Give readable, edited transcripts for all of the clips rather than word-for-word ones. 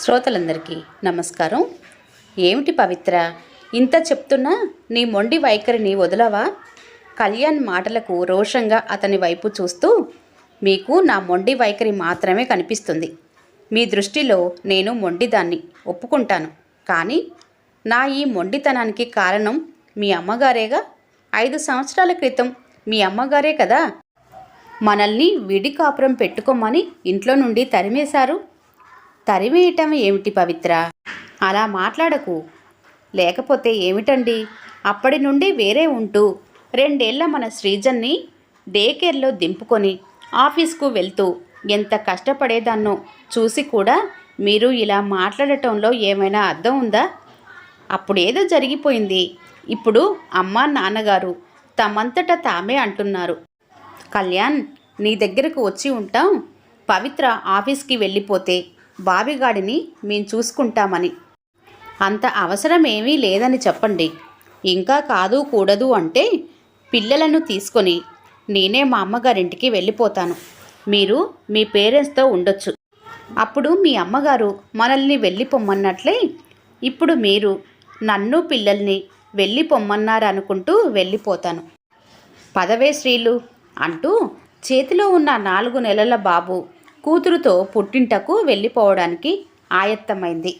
శ్రోతలందరికీ నమస్కారం. ఏమిటి పవిత్ర, ఇంత చెప్తున్నా నీ మొండి వైఖరిని వదలవా? కళ్యాణ్ మాటలకు రోషంగా అతని వైపు చూస్తూ, మీకు నా మొండి వైఖరి మాత్రమే కనిపిస్తుంది. మీ దృష్టిలో నేను మొండిదాన్ని ఒప్పుకుంటాను. కానీ నా ఈ మొండితనానికి కారణం మీ అమ్మగారేగా. 5 సంవత్సరాల క్రితం మీ అమ్మగారే కదా మనల్ని విడి కాపురం పెట్టుకోమని ఇంట్లో నుండి తరిమేశారు. తరిమేయటం ఏమిటి పవిత్ర, అలా మాట్లాడకు. లేకపోతే ఏమిటండి, అప్పటి నుండి వేరే ఉంటూ 2 ఏళ్ల మన శ్రీజన్ని డే కేర్లో దింపుకొని ఆఫీస్కు వెళ్తూ ఎంత కష్టపడేదాన్నో చూసి కూడా మీరు ఇలా మాట్లాడటంలో ఏమైనా అర్థం ఉందా? అప్పుడేదో జరిగిపోయింది. ఇప్పుడు అమ్మ నాన్నగారు తమంతట తామే అంటున్నారు, కళ్యాణ్ నీ దగ్గరకు వచ్చి ఉంటాం, పవిత్ర ఆఫీస్కి వెళ్ళిపోతే బాబిగాడిని మేము చూసుకుంటామని. అంత అవసరం ఏమీ లేదని చెప్పండి. ఇంకా కాదు కూడదు అంటే పిల్లలను తీసుకొని నేనే మా అమ్మగారింటికి వెళ్ళిపోతాను. మీరు మీ పేరెంట్స్తో ఉండొచ్చు. అప్పుడు మీ అమ్మగారు మనల్ని వెళ్ళిపోమ్మన్నట్లే ఇప్పుడు మీరు నన్ను పిల్లల్ని వెళ్ళిపోమ్మన్నారనుకుంటూ వెళ్ళిపోతాను. పదవే శ్రీలు అంటూ చేతిలో ఉన్న 4 నెలల బాబు కూతురుతో పుట్టింటకు వెళ్ళిపోవడానికి ఆయత్తమైంది.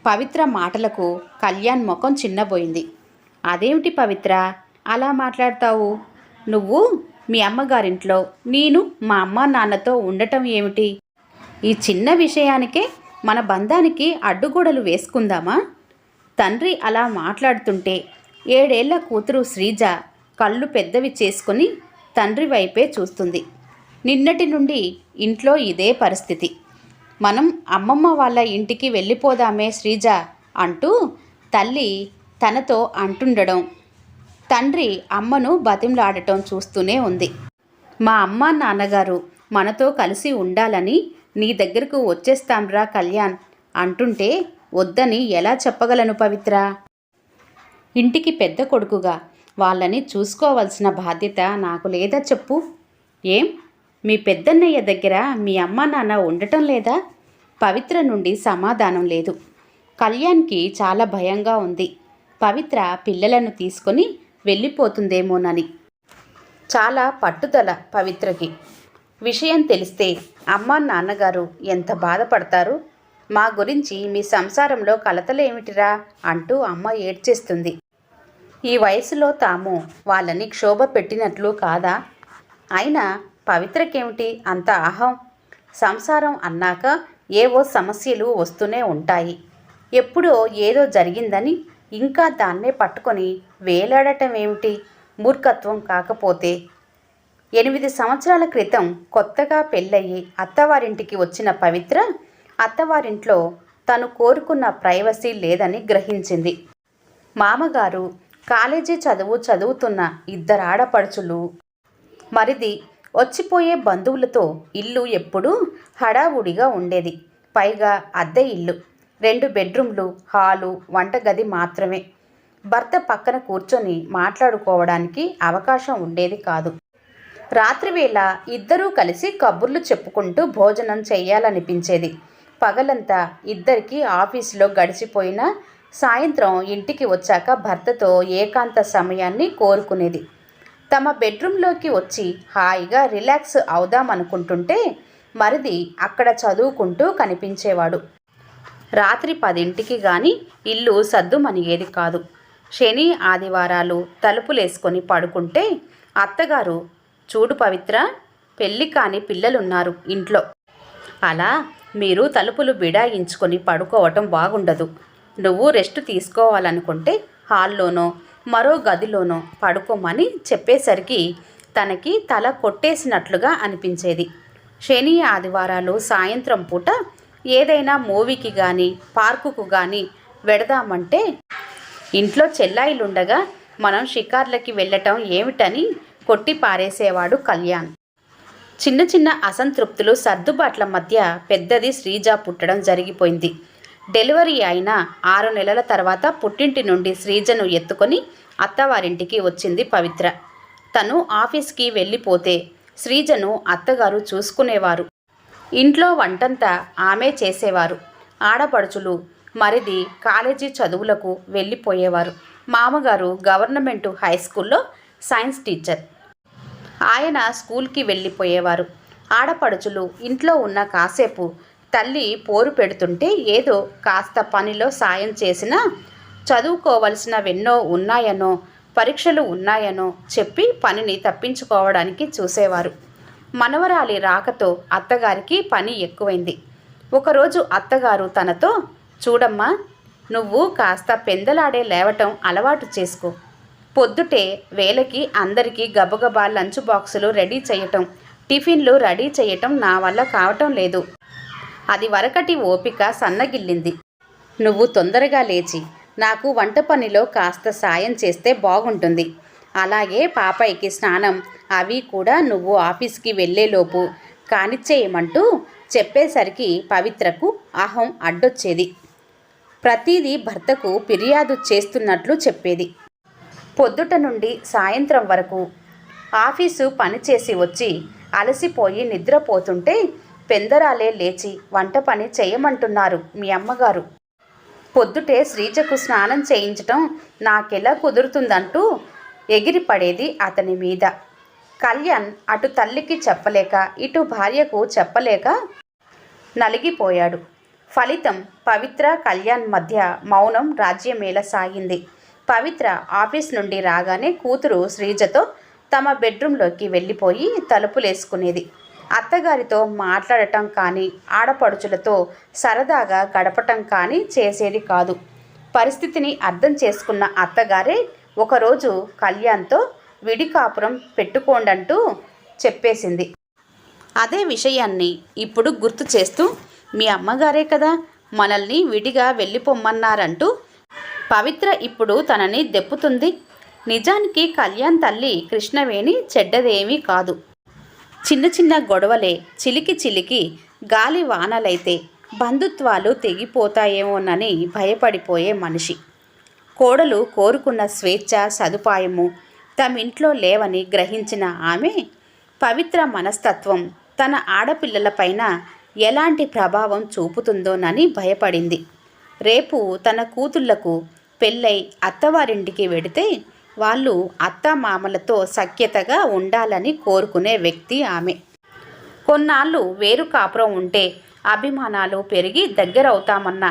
పవిత్ర మాటలకు కళ్యాణ్ ముఖం చిన్నబోయింది. అదేమిటి పవిత్ర, అలా మాట్లాడతావు? నువ్వు మీ అమ్మగారింట్లో, నేను మా అమ్మ నాన్నతో ఉండటం ఏమిటి? ఈ చిన్న విషయానికే మన బంధానికి అడ్డుగోడలు వేసుకుందామా? తండ్రి అలా మాట్లాడుతుంటే 7 ఏళ్ల కూతురు శ్రీజ కళ్ళు పెద్దవి చేసుకొని తండ్రి వైపే చూస్తుంది. నిన్నటి నుండి ఇంట్లో ఇదే పరిస్థితి. మనం అమ్మమ్మ వాళ్ళ ఇంటికి వెళ్ళిపోదామే శ్రీజ అంటూ తల్లి తనతో అంటుండడం, తండ్రి అమ్మను బతిమలాడటం చూస్తూనే ఉంది. మా అమ్మ నాన్నగారు మనతో కలిసి ఉండాలని నీ దగ్గరకు వచ్చేస్తాంరా కళ్యాణ్ అంటుంటే వద్దని ఎలా చెప్పగలను పవిత్ర? ఇంటికి పెద్ద కొడుకుగా వాళ్ళని చూసుకోవాల్సిన బాధ్యత నాకు లేదా చెప్పు? ఏం మీ పెద్దన్నయ్య దగ్గర మీ అమ్మ నాన్న ఉండటం లేదా? పవిత్ర నుండి సమాధానం లేదు. కళ్యాణ్కి చాలా భయంగా ఉంది. పవిత్ర పిల్లలను తీసుకొని వెళ్ళిపోతుందేమోనని. చాలా పట్టుదల పవిత్రకి. విషయం తెలిస్తే అమ్మ నాన్నగారు ఎంత బాధపడతారు? మా గురించి మీ సంసారంలో కలతలేమిటిరా అంటూ అమ్మ ఏడ్చేస్తుంది. ఈ వయసులో తాము వాళ్ళని క్షోభ పెట్టినట్లు కాదా? అయినా పవిత్రకేమిటి అంత అహం? సంసారం అన్నాక ఏవో సమస్యలు వస్తూనే ఉంటాయి. ఎప్పుడో ఏదో జరిగిందని ఇంకా దాన్నే పట్టుకొని వేలాడటం ఏమిటి? మూర్ఖత్వం కాకపోతే. 8 సంవత్సరాల క్రితం కొత్తగా పెళ్ళయి అత్తవారింటికి వచ్చిన పవిత్ర అత్తవారింట్లో తను కోరుకున్న ప్రైవసీ లేదని గ్రహించింది. మామగారు, కాలేజీ చదువుతున్న 2 ఆడపడుచులు, మరిది, వచ్చిపోయే బంధువులతో ఇల్లు ఎప్పుడూ హడావుడిగా ఉండేది. పైగా అద్దె ఇల్లు, 2 బెడ్రూమ్లు, హాలు, వంటగది మాత్రమే. భర్త పక్కన కూర్చొని మాట్లాడుకోవడానికి అవకాశం ఉండేది కాదు. రాత్రివేళ ఇద్దరూ కలిసి కబుర్లు చెప్పుకుంటూ భోజనం చెయ్యాలనిపించేది. పగలంతా ఇద్దరికీ ఆఫీసులో గడిచిపోయినా సాయంత్రం ఇంటికి వచ్చాక భర్తతో ఏకాంత సమయాన్ని కోరుకునేది. తమ బెడ్రూమ్లోకి వచ్చి హాయిగా రిలాక్స్ అవుదామనుకుంటుంటే మరిది అక్కడ చదువుకుంటూ కనిపించేవాడు. రాత్రి 10ంటికి కానీ ఇల్లు సద్దుమణిగేది కాదు. శని ఆదివారాలు తలుపులేసుకొని పడుకుంటే అత్తగారు, చూడు పవిత్ర, పెళ్ళి కాని పిల్లలున్నారు ఇంట్లో. అలా మీరు తలుపులు బిడాయించుకొని పడుకోవటం బాగుండదు. నువ్వు రెస్ట్ తీసుకోవాలనుకుంటే హాల్లోనో మరో గదిలోనో పడుకోమని చెప్పేసరికి తనకి తల కొట్టేసినట్లుగా అనిపించేది. శని ఆదివారాలు సాయంత్రం పూట ఏదైనా మూవీకి కానీ పార్కుకు కానీ వెడదామంటే ఇంట్లో చెల్లాయిలుండగా మనం షికార్లకి వెళ్ళటం ఏమిటని కొట్టి పారేసేవాడు కళ్యాణ్. చిన్న చిన్న అసంతృప్తులు సర్దుబాట్ల మధ్య పెద్దది శ్రీజ పుట్టడం జరిగిపోయింది. డెలివరీ అయిన 6 నెలల తర్వాత పుట్టింటి నుండి శ్రీజను ఎత్తుకొని అత్తవారింటికి వచ్చింది పవిత్ర. తను ఆఫీస్కి వెళ్ళిపోతే శ్రీజను అత్తగారు చూసుకునేవారు. ఇంట్లో వంటంతా ఆమె చేసేవారు. ఆడపడుచులు మరిది కాలేజీ చదువులకు వెళ్ళిపోయేవారు. మామగారు గవర్నమెంటు హై స్కూల్లో సైన్స్ టీచర్. ఆయన స్కూల్కి వెళ్ళిపోయేవారు. ఆడపడుచులు ఇంట్లో ఉన్న కాసేపు తల్లి పోరు పెడుతుంటే ఏదో కాస్త పనిలో సాయం చేసినా చదువుకోవలసినవెన్నో ఉన్నాయనో పరీక్షలు ఉన్నాయనో చెప్పి పనిని తప్పించుకోవడానికి చూసేవారు. మనవరాలి రాకతో అత్తగారికి పని ఎక్కువైంది. ఒకరోజు అత్తగారు తనతో, చూడమ్మా, నువ్వు కాస్త పెందలాడే లేవటం అలవాటు చేసుకో. పొద్దుటే వేళకి అందరికీ గబగబా లంచ్ బాక్సులు రెడీ చేయటం, టిఫిన్లు రెడీ చేయటం నా వల్ల కావటం లేదు. అది వరకటి ఓపిక సన్నగిల్లింది. నువ్వు తొందరగా లేచి నాకు వంట పనిలో కాస్త సాయం చేస్తే బాగుంటుంది. అలాగే పాపయ్యకి స్నానం అవి కూడా నువ్వు ఆఫీస్కి వెళ్ళేలోపు కానిచ్చేయమంటూ చెప్పేసరికి పవిత్రకు అహం అడ్డొచ్చేది. ప్రతిదీ భర్తకు ఫిర్యాదు చేస్తున్నట్లు చెప్పేది. పొద్దుట నుండి సాయంత్రం వరకు ఆఫీసు పనిచేసి వచ్చి అలసిపోయి నిద్రపోతుంటే పెందరాలే లేచి వంట పని చేయమంటున్నారు మీ అమ్మగారు. పొద్దుటే శ్రీజకు స్నానం చేయించటం నాకెలా కుదురుతుందంటూ ఎగిరిపడేది అతని మీద. కళ్యాణ్ అటు తల్లికి చెప్పలేక ఇటు భార్యకు చెప్పలేక నలిగిపోయాడు. ఫలితం పవిత్ర కళ్యాణ్ మధ్య మౌనం రాజ్యమేల సాగింది. పవిత్ర ఆఫీస్ నుండి రాగానే కూతురు శ్రీజతో తమ బెడ్రూంలోకి వెళ్ళిపోయి తలుపులేసుకునేది. అత్తగారితో మాట్లాడటం కానీ ఆడపడుచులతో సరదాగా గడపటం కానీ చేసేది కాదు. పరిస్థితిని అర్థం చేసుకున్న అత్తగారే ఒకరోజు కళ్యాణ్తో విడికాపురం పెట్టుకోండంటూ చెప్పేసింది. అదే విషయాన్ని ఇప్పుడు గుర్తు చేస్తూ, మీ అమ్మగారే కదా మనల్ని విడిగా వెళ్ళిపోమ్మన్నారంటూ పవిత్ర ఇప్పుడు తనని దెప్పుతుంది. నిజానికి కళ్యాణ్ తల్లి కృష్ణవేణి చెడ్డదేమీ కాదు. చిన్న చిన్న గొడవలే చిలికి చిలికి గాలి వానలైతే బంధుత్వాలు తెగిపోతాయేమోనని భయపడిపోయే మనిషి. కోడలు కోరుకున్న స్వేచ్ఛ సదుపాయము తమింట్లో లేవని గ్రహించిన ఆమె పవిత్ర మనస్తత్వం తన ఆడపిల్లలపైన ఎలాంటి ప్రభావం చూపుతుందోనని భయపడింది. రేపు తన కూతుళ్లకు పెళ్ళై అత్తవారింటికి వెడితే వాళ్ళు అత్తమామలతో సఖ్యతగా ఉండాలని కోరుకునే వ్యక్తి ఆమె. కొన్నాళ్ళు వేరు కాపురం ఉంటే అభిమానాలు పెరిగి దగ్గరవుతామన్న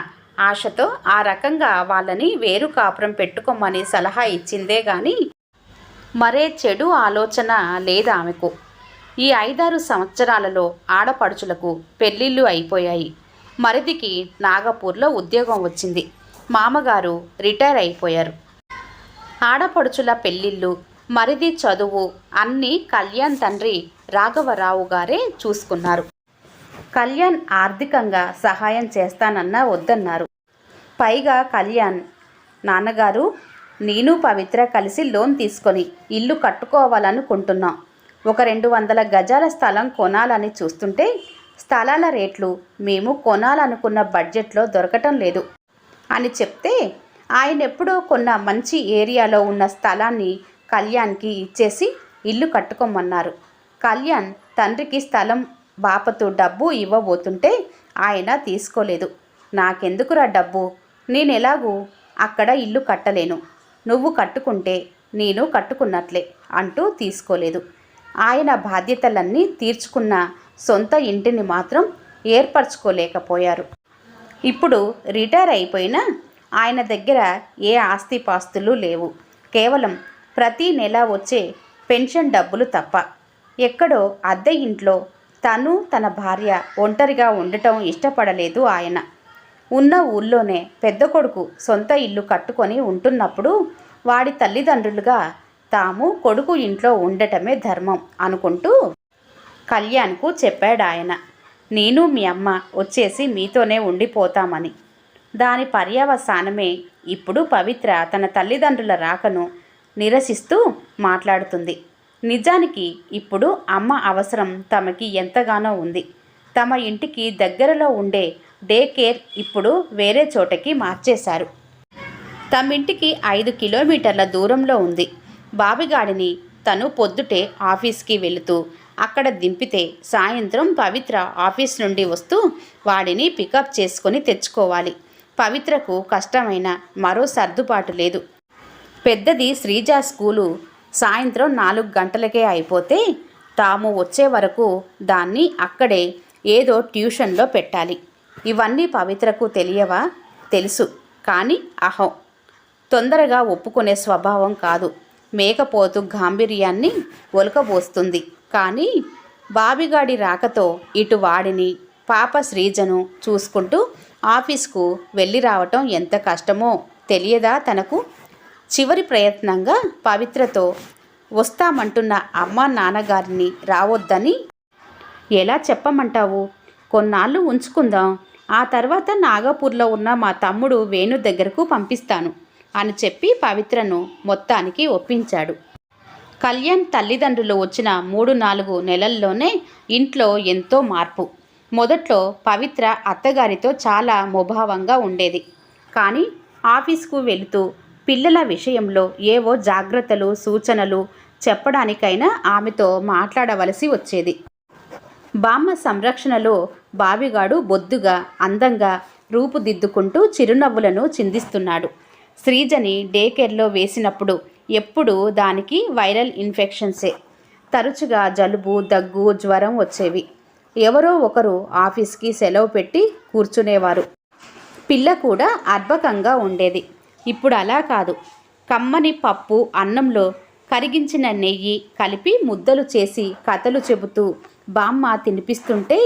ఆశతో ఆ రకంగా వాళ్ళని వేరు కాపురం పెట్టుకోమని సలహా ఇచ్చిందే గాని మరే చెడు ఆలోచన లేదామెకు. ఈ 5-6 సంవత్సరాలలో ఆడపడుచులకు పెళ్ళిళ్ళు అయిపోయాయి. మరిదికి నాగపూర్లో ఉద్యోగం వచ్చింది. మామగారు రిటైర్ అయిపోయారు. ఆడపడుచుల పెళ్ళిళ్ళు, మరిది చదువు అన్నీ కళ్యాణ్ తండ్రి రాఘవరావు గారే చూసుకున్నారు. కళ్యాణ్ ఆర్థికంగా సహాయం చేస్తానన్నా వద్దన్నారు. పైగా కళ్యాణ్, నాన్నగారు, నేను పవిత్ర కలిసి లోన్ తీసుకొని ఇల్లు కట్టుకోవాలనుకుంటున్నాం. ఒక 200 గజాల స్థలం కొనాలని చూస్తుంటే స్థలాల రేట్లు మేము కొనాలనుకున్న బడ్జెట్లో దొరకటం లేదు అని చెప్తే ఆయన ఎప్పుడో కొన్న మంచి ఏరియాలో ఉన్న స్థలాన్ని కళ్యాణ్కి ఇచ్చేసి ఇల్లు కట్టుకోమన్నారు. కళ్యాణ్ తండ్రికి స్థలం బాపతు డబ్బు ఇవ్వబోతుంటే ఆయన తీసుకోలేదు. నాకెందుకురా డబ్బు, నేనెలాగూ అక్కడ ఇల్లు కట్టలేను, నువ్వు కట్టుకుంటే నేను కట్టుకున్నట్లే అంటూ తీసుకోలేదు. ఆయన బాధ్యతలన్నీ తీర్చుకున్న సొంత ఇంటిని మాత్రం ఏర్పరచుకోలేకపోయారు. ఇప్పుడు రిటైర్ అయిపోయినా ఆయన దగ్గర ఏ ఆస్తిపాస్తులు లేవు. కేవలం ప్రతి నెల వచ్చే పెన్షన్ డబ్బులు తప్ప. ఎక్కడో అద్దె ఇంట్లో తను తన భార్య ఒంటరిగా ఉండటం ఇష్టపడలేదు ఆయన. ఉన్న ఊళ్ళోనే పెద్ద కొడుకు సొంత ఇల్లు కట్టుకొని ఉంటున్నప్పుడు వాడి తల్లిదండ్రులుగా తాము కొడుకు ఇంట్లో ఉండటమే ధర్మం అనుకుంటూ కళ్యాణ్కు చెప్పాడు ఆయన. నేను మీ అమ్మ వచ్చేసి మీతోనే ఉండిపోతామని. దాని పర్యవసానమే ఇప్పుడు పవిత్ర తన తల్లిదండ్రుల రాకను నిరసిస్తూ మాట్లాడుతుంది. నిజానికి ఇప్పుడు అమ్మ అవసరం తమకి ఎంతగానో ఉంది. తమ ఇంటికి దగ్గరలో ఉండే డే కేర్ ఇప్పుడు వేరే చోటకి మార్చేశారు. తమింటికి 5 కిలోమీటర్ల దూరంలో ఉంది. బాబిగాడిని తను పొద్దుటే ఆఫీస్కి వెళుతూ అక్కడ దింపితే సాయంత్రం పవిత్ర ఆఫీస్ నుండి వస్తూ వాడిని పికప్ చేసుకొని తెచ్చుకోవాలి. పవిత్రకు కష్టమైన మరో సర్దుబాటు లేదు. పెద్దది శ్రీజ స్కూలు సాయంత్రం 4 గంటలకే అయిపోతే తాము వచ్చే వరకు దాన్ని అక్కడే ఏదో ట్యూషన్లో పెట్టాలి. ఇవన్నీ పవిత్రకు తెలియవా? తెలుసు, కానీ తొందరగా ఒప్పుకునే స్వభావం కాదు. మేకపోతు గాంభీర్యాన్ని ఒలకబోస్తుంది. కానీ బాబిగాడి రాకతో ఇటు వాడిని పాప శ్రీజను చూసుకుంటూ ఆఫీస్కు వెళ్ళి రావటం ఎంత కష్టమో తెలియదా తనకు? చివరి ప్రయత్నంగా పవిత్రతో వస్తామంటున్న అమ్మ నాన్నగారిని రావద్దని ఎలా చెప్పమంటావు? కొన్నాళ్ళు ఉంచుకుందాం, ఆ తర్వాత నాగపూర్లో ఉన్న మా తమ్ముడు వేణు దగ్గరకు పంపిస్తాను అని చెప్పి పవిత్రను మొత్తానికి ఒప్పించాడు. కళ్యాణ్ తల్లిదండ్రులు వచ్చిన 3-4 నెలల్లోనే ఇంట్లో ఎంతో మార్పు. మొదట్లో పవిత్ర అత్తగారితో చాలా ముభావంగా ఉండేది. కానీ ఆఫీస్కు వెళుతూ పిల్లల విషయంలో ఏవో జాగ్రత్తలు సూచనలు చెప్పడానికైనా ఆమెతో మాట్లాడవలసి వచ్చేది. బామ్మ సంరక్షణలో బావిగాడు బొద్దుగా అందంగా రూపుదిద్దుకుంటూ చిరునవ్వులను చిందిస్తున్నాడు. శ్రీజని డే కేర్లో వేసినప్పుడు ఎప్పుడూ దానికి వైరల్ ఇన్ఫెక్షన్సే. తరచుగా జలుబు దగ్గు జ్వరం వచ్చేవి. ఎవరో ఒకరు ఆఫీస్కి సెలవు పెట్టి కూర్చునేవారు. పిల్ల కూడా అర్భకంగా ఉండేది. ఇప్పుడు అలా కాదు. కమ్మని పప్పు అన్నంలో కరిగించిన నెయ్యి కలిపి ముద్దలు చేసి కథలు చెబుతూ బామ్మ తినిపిస్తుంటే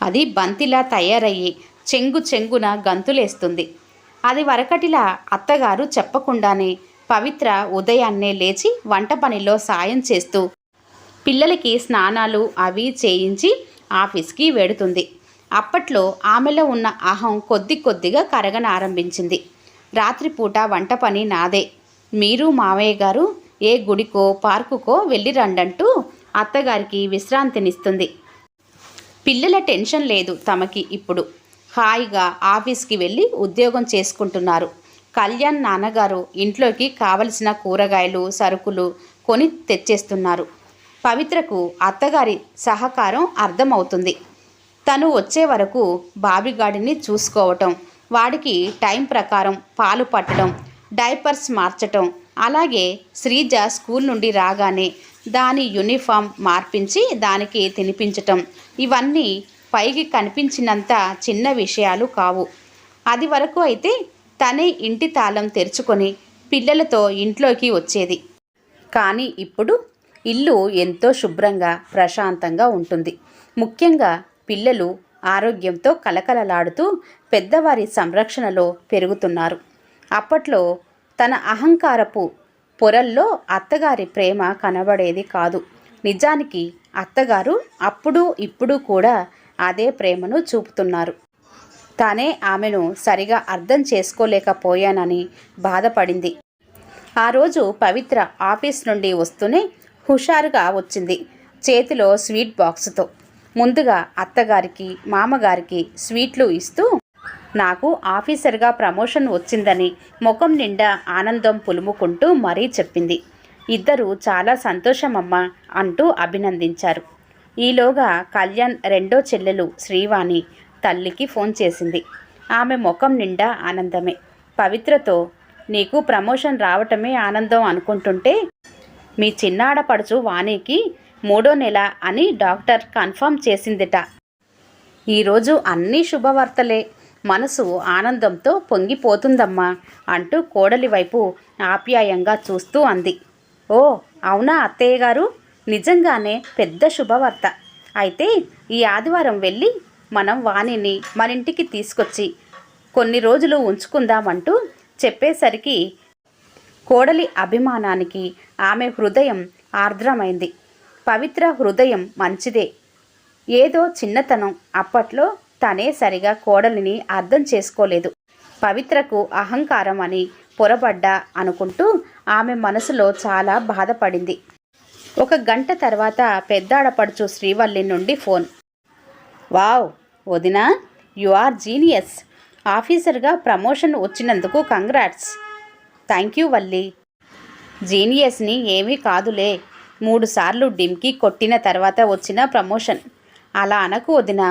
అది బంతిలా తయారయ్యి చెంగున గంతులేస్తుంది. అది వరకటిలా అత్తగారు చెప్పకుండానే పవిత్ర ఉదయాన్నే లేచి వంట పనిలో సాయం చేస్తూ పిల్లలకి స్నానాలు అవి చేయించి ఆఫీస్కి వెడుతుంది. అప్పట్లో ఆమెలో ఉన్న అహం కొద్దిగా కరగనారంభించింది. రాత్రిపూట వంట పని నాదే, మీరు మావయ్య గారు ఏ గుడికో పార్కుకో వెళ్ళి రండంటూ అత్తగారికి విశ్రాంతినిస్తుంది. పిల్లల టెన్షన్ లేదు తమకి. ఇప్పుడు హాయిగా ఆఫీస్కి వెళ్ళి ఉద్యోగం చేసుకుంటున్నారు. కళ్యాణ్ నాన్నగారు ఇంట్లోకి కావలసిన కూరగాయలు సరుకులు కొని తెచ్చేస్తున్నారు. పవిత్రకు అత్తగారి సహకారం అర్థమవుతుంది. తను వచ్చే వరకు బాబిగాడిని చూసుకోవటం, వాడికి టైం ప్రకారం పాలు పట్టడం, డైపర్స్ మార్చటం, అలాగే శ్రీజ స్కూల్ నుండి రాగానే దాని యూనిఫామ్ మార్పించి దానికి తినిపించటం, ఇవన్నీ పైకి కనిపించినంత చిన్న విషయాలు కావు. అది వరకు అయితే తనే ఇంటి తాళం తెరుచుకొని పిల్లలతో ఇంట్లోకి వచ్చేది. కానీ ఇప్పుడు ఇల్లు ఎంతో శుభ్రంగా ప్రశాంతంగా ఉంటుంది. ముఖ్యంగా పిల్లలు ఆరోగ్యంతో కలకలలాడుతూ పెద్దవారి సంరక్షణలో పెరుగుతున్నారు. అప్పట్లో తన అహంకారపు పొరల్లో అత్తగారి ప్రేమ కనబడేది కాదు. నిజానికి అత్తగారు అప్పుడు ఇప్పుడు కూడా అదే ప్రేమను చూపుతున్నారు. తానే ఆమెను సరిగా అర్థం చేసుకోలేకపోయానని బాధపడింది. ఆ రోజు పవిత్ర ఆఫీస్ నుండి వస్తూనే హుషారుగా వచ్చింది, చేతిలో స్వీట్ బాక్సుతో. ముందుగా అత్తగారికి మామగారికి స్వీట్లు ఇస్తూ నాకు ఆఫీసర్గా ప్రమోషన్ వచ్చిందని ముఖం నిండా ఆనందం పులుముకుంటూ మరీ చెప్పింది. ఇద్దరూ చాలా సంతోషమమ్మా అంటూ అభినందించారు. ఈలోగా కళ్యాణ్ రెండో చెల్లెలు శ్రీవాణి తల్లికి ఫోన్ చేసింది. ఆమె ముఖం నిండా ఆనందమే. పవిత్రతో నీకు ప్రమోషన్ రావటమే ఆనందం అనుకుంటుంటే మీ చిన్నాడపడుచు వాణికి 3వ నెల అని డాక్టర్ కన్ఫర్మ్ చేసిందిట. ఈరోజు అన్నీ శుభవార్తలే, మనసు ఆనందంతో పొంగిపోతుందమ్మా అంటూ కోడలి వైపు ఆప్యాయంగా చూస్తూ అంది. ఓ అవునా అత్తయ్య గారు, నిజంగానే పెద్ద శుభవార్త. అయితే ఈ ఆదివారం వెళ్ళి మనం వాణిని మనింటికి తీసుకొచ్చి కొన్ని రోజులు ఉంచుకుందామంటూ చెప్పేసరికి కోడలి అభిమానానికి ఆమె హృదయం ఆర్ద్రమైంది. పవిత్ర హృదయం మంచిదే, ఏదో చిన్నతనం. అప్పట్లో తనే సరిగా కోడలిని అర్థం చేసుకోలేదు. పవిత్రకు అహంకారం అని పొరబడ్డా అనుకుంటూ ఆమె మనసులో చాలా బాధపడింది. 1 గంట తర్వాత పెద్దాడపడుచు శ్రీవల్లి నుండి ఫోన్. వావ్ వదినా, యు ఆర్ జీనియస్. ఆఫీసర్గా ప్రమోషన్ వచ్చినందుకు కంగ్రాట్స్. Thank you Valli. జీనియస్ని ఏమీ కాదులే, 3 సార్లు డిమ్కి కొట్టిన తర్వాత వచ్చిన ప్రమోషన్. అలా అనకు వదినా.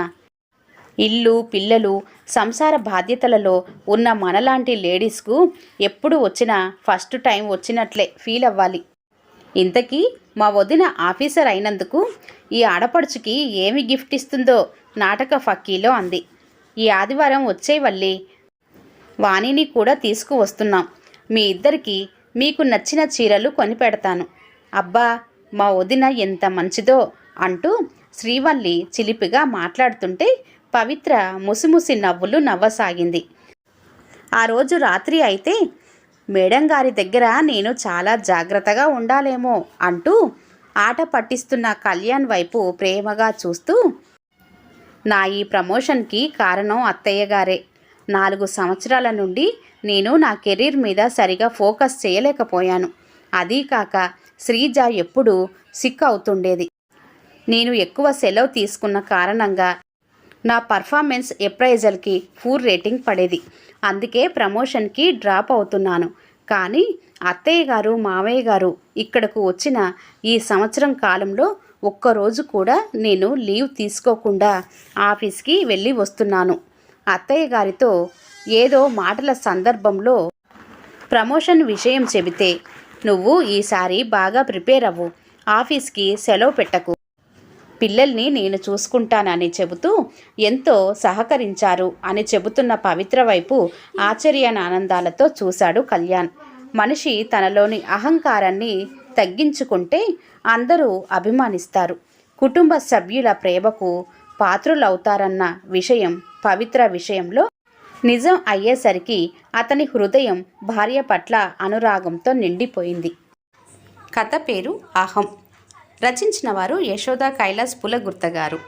ఇల్లు, పిల్లలు, సంసార బాధ్యతలలో ఉన్న మనలాంటి లేడీస్కు ఎప్పుడు వచ్చినా ఫస్ట్ టైం వచ్చినట్లే ఫీల్ అవ్వాలి. ఇంతకీ మా వదిన ఆఫీసర్ అయినందుకు ఈ ఆడపడుచుకి ఏమి గిఫ్ట్ ఇస్తుందో నాటక ఫక్కీలో అంది. ఈ ఆదివారం వచ్చేవల్లి, వాణిని కూడా తీసుకువస్తున్నాం. మీ ఇద్దరికి మీకు నచ్చిన చీరలు కొనిపెడతాను. అబ్బా, మా వదిన ఎంత మంచిదో అంటూ శ్రీవల్లి చిలిపిగా మాట్లాడుతుంటే పవిత్ర ముసిముసి నవ్వులు నవ్వసాగింది. ఆ రోజు రాత్రి అయితే మేడం గారి దగ్గర నేను చాలా జాగ్రత్తగా ఉండాలేమో అంటూ ఆట పట్టిస్తున్న కళ్యాణ్ వైపు ప్రేమగా చూస్తూ, నా ఈ ప్రమోషన్కి కారణం అత్తయ్య గారే. 4 సంవత్సరాల నుండి నేను నా కెరీర్ మీద సరిగా ఫోకస్ చేయలేకపోయాను. అదీ కాక శ్రీజ ఎప్పుడూ సిక్ అవుతుండేది. నేను ఎక్కువ సెలవు తీసుకున్న కారణంగా నా పర్ఫార్మెన్స్ అప్రైజల్కి పూర్ రేటింగ్ పడేది. అందుకే ప్రమోషన్కి డ్రాప్ అవుతున్నాను. కానీ అత్తయ్య గారు, మావయ్య గారు ఇక్కడకు వచ్చిన ఈ సంవత్సరం కాలంలో ఒక్కరోజు కూడా నేను లీవ్ తీసుకోకుండా ఆఫీస్కి వెళ్ళి వస్తున్నాను. అత్తయ్య గారితో ఏదో మాటల సందర్భంలో ప్రమోషన్ విషయం చెబితే, నువ్వు ఈసారి బాగా ప్రిపేర్ అవ్వు, ఆఫీస్కి సెలవు పెట్టకు, పిల్లల్ని నేను చూసుకుంటానని చెబుతూ ఎంతో సహకరించారు అని చెబుతున్న పవిత్ర వైపు ఆశ్చర్యానందాలతో చూశాడు కళ్యాణ్. మనిషి తనలోని అహంకారాన్ని తగ్గించుకుంటే అందరూ అభిమానిస్తారు, కుటుంబ సభ్యుల ప్రేమకు పాత్రులవుతారన్న విషయం పవిత్ర విషయంలో నిజం అయ్యేసరికి అతని హృదయం భార్య పట్ల అనురాగంతో నిండిపోయింది. కథ పేరు అహం. రచించిన వారు యశోద కైలాస్ పులగుర్త గారు.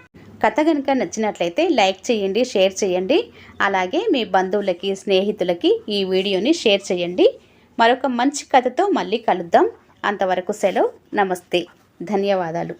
కథ కనుక నచ్చినట్లయితే లైక్ చేయండి, షేర్ చేయండి. అలాగే మీ బంధువులకి, స్నేహితులకి ఈ వీడియోని షేర్ చేయండి. మరొక మంచి కథతో మళ్ళీ కలుద్దాం. అంతవరకు సెలవు. నమస్తే. ధన్యవాదాలు.